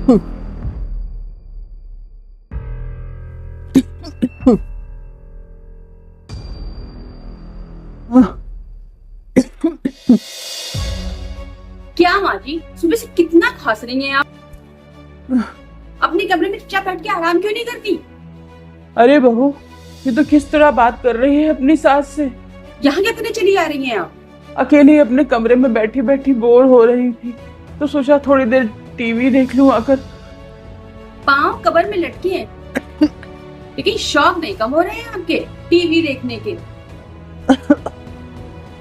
क्या माँ जी, सुबह से कितना खास रही हैं आप? अपने कमरे में चुपचाप बैठ के आराम क्यों नहीं करती? अरे बहू, ये तो किस तरह बात कर रही है अपनी सास से। यहाँ क्या करने चली आ रही हैं आप? अकेली अपने कमरे में बैठी बैठी बोर हो रही थी, तो सोचा थोड़ी देर टीवी देख लूं आकर। पाँव कबर में लटके हैं, लेकिन शौक नहीं कम हो रहे हैं आपके टीवी देखने के।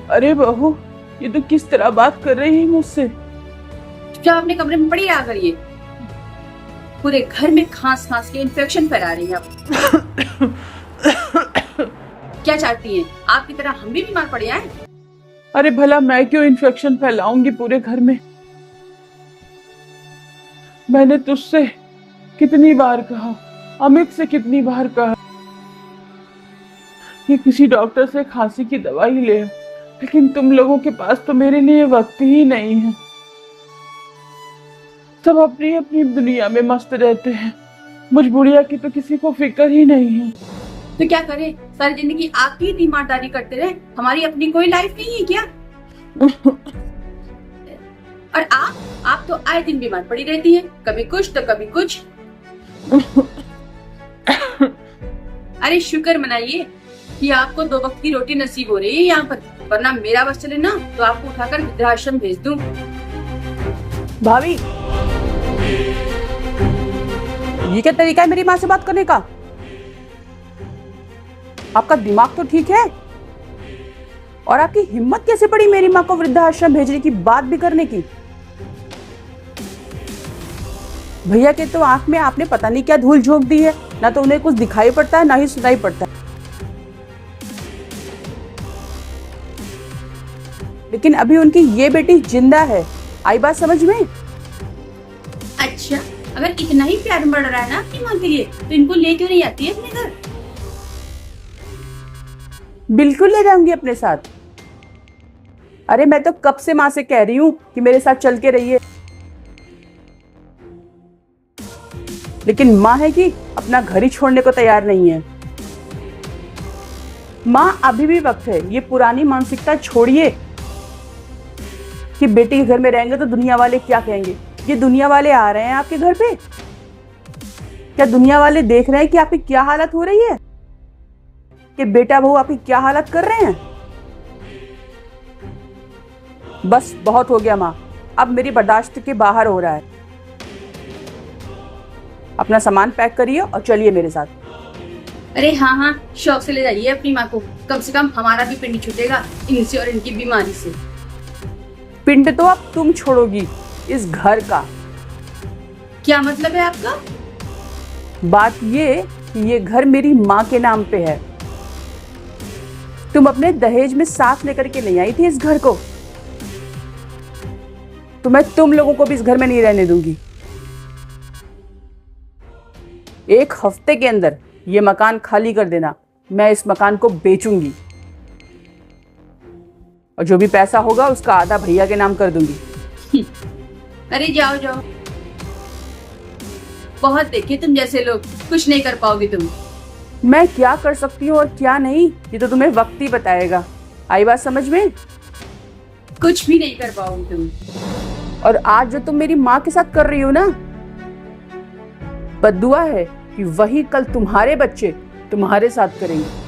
अरे बहू, ये तो किस तरह बात कर रही है मुझसे। चुपचाप अपने कमरे में पड़ी रहा करिए। पूरे घर में खांस खांस के इन्फेक्शन फैला रही हैं आप। क्या चाहती हैं? आपकी तरह हम भी बीमार पड़ जाएं? अरे भला मैं क्यों इन्फेक्शन फैलाऊंगी पूरे घर में। मैंने तुझसे कितनी बार कहा, अमित से कितनी बार कहा कि किसी डॉक्टर से खांसी की दवाई ले, लेकिन तुम लोगों के पास तो मेरे लिए वक्त ही नहीं है। सब अपनी अपनी दुनिया में मस्त रहते हैं, मुझ बुढ़िया की तो किसी को फिक्र ही नहीं है। तो क्या करें, सारी जिंदगी आपकी ही तीमारदारी करते रहे, हमारी अपनी कोई लाइफ नहीं है क्या? और आप तो आए दिन बीमार पड़ी रहती हैं, कभी कुछ तो कभी कुछ। अरे शुक्र मनाइए कि आपको 2 वक्त की रोटी नसीब हो रही है यहाँ पर, वरना मेरा बस चले ना तो आपको उठाकर वृद्धाश्रम भेज दूं। भाभी, ये क्या तरीका है मेरी माँ से बात करने का? आपका दिमाग तो ठीक है? और आपकी हिम्मत कैसे पड़ी मेरी माँ को वृद्धाश्रम भेजने की बात भी करने की? भैया के तो आंख में आपने पता नहीं क्या धूल झोंक दी है, ना तो उन्हें कुछ दिखाई पड़ता है ना ही सुनाई पड़ता है। लेकिन अभी उनकी ये बेटी जिंदा है, आई बात समझ में? अच्छा, अगर इतना ही प्यार बढ़ रहा है ना आपकी माँ के लिए, तो इनको ले क्यों नहीं आती है अपने घर? बिल्कुल ले जाऊंगी अपने साथ। अरे मैं तो कब से माँ से कह रही हूँ कि मेरे साथ चल के रहिए, लेकिन माँ है कि अपना घर ही छोड़ने को तैयार नहीं है। माँ, अभी भी वक्त है, ये पुरानी मानसिकता छोड़िए कि बेटी के घर में रहेंगे तो दुनिया वाले क्या कहेंगे। ये दुनिया वाले आ रहे हैं आपके घर पे? क्या दुनिया वाले देख रहे हैं कि आपकी क्या हालत हो रही है, कि बेटा बहू आपकी क्या हालत कर रहे हैं? बस बहुत हो गया माँ, अब मेरी बर्दाश्त के बाहर हो रहा है। अपना सामान पैक करिए और चलिए मेरे साथ। अरे हाँ, शौक से ले जाइए अपनी माँ को, कम से कम हमारा भी पिंड छूटेगा इनसे और इनकी बीमारी से। पिंड तो अब तुम छोड़ोगी, इस घर का। क्या मतलब है आपका? बात ये कि ये घर मेरी माँ के नाम पे है। तुम अपने दहेज में साथ लेकर के नहीं आई थी इस घर को, तो मैं तुम लोगों को भी इस घर में नहीं रहने दूंगी। 1 हफ्ते के अंदर ये मकान खाली कर देना, मैं इस मकान को बेचूंगी और जो भी पैसा होगा उसका आधा भैया के नाम कर दूंगी। अरे जाओ जाओ, बहुत देखे तुम जैसे लोग, कुछ नहीं कर पाओगी तुम। मैं क्या कर सकती हूँ और क्या नहीं, ये तो तुम्हें वक्त ही बताएगा। आई बात समझ में? कुछ भी नहीं कर पाओगी तुम। और आज जो तुम मेरी माँ के साथ कर रही हो ना, बद्दुआ है कि वही कल तुम्हारे बच्चे तुम्हारे साथ करेंगे।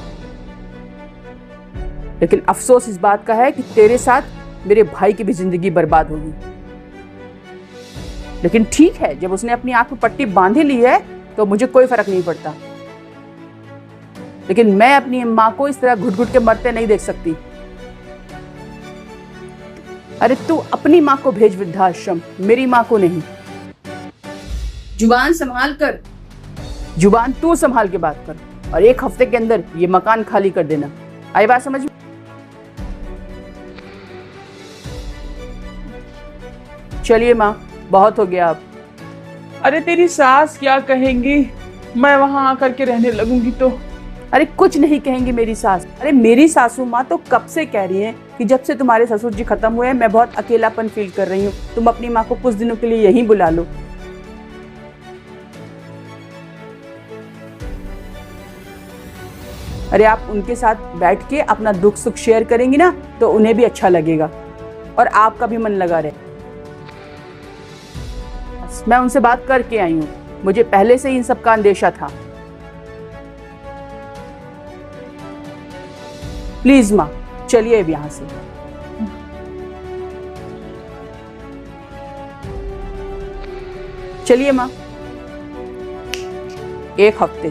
लेकिन अफसोस इस बात का है कि तेरे साथ मेरे भाई की भी जिंदगी बर्बाद होगी। लेकिन ठीक है, जब उसने अपनी आंख में पट्टी बांधी ली है तो मुझे कोई फर्क नहीं पड़ता। लेकिन मैं अपनी माँ को इस तरह घुट घुट के मरते नहीं देख सकती। अरे तू अपनी माँ को भेज वृद्धाश्रम, मेरी माँ को नहीं। जुबान संभाल कर। जुबान तू संभाल के बात कर, और 1 हफ्ते के अंदर ये मकान खाली कर देना। आई बात समझ में? चलिए माँ, बहुत हो गया अब। अरे तेरी सास क्या कहेंगी, मैं वहां आकर के रहने लगूंगी तो? अरे कुछ नहीं कहेंगी मेरी सास। अरे मेरी सासू माँ तो कब से कह रही है कि जब से तुम्हारे ससुर जी खत्म हुए मैं बहुत अकेलापन फील कर रही हूँ, तुम अपनी माँ को कुछ दिनों के लिए यहीं बुला लो। अरे आप उनके साथ बैठ के अपना दुख सुख शेयर करेंगी ना तो उन्हें भी अच्छा लगेगा और आपका भी मन लगा रहे। मैं उनसे बात करके आई हूँ, मुझे पहले से ही इन सब का अंदेशा था। प्लीज माँ चलिए अब यहाँ से। चलिए माँ, 1 हफ्ते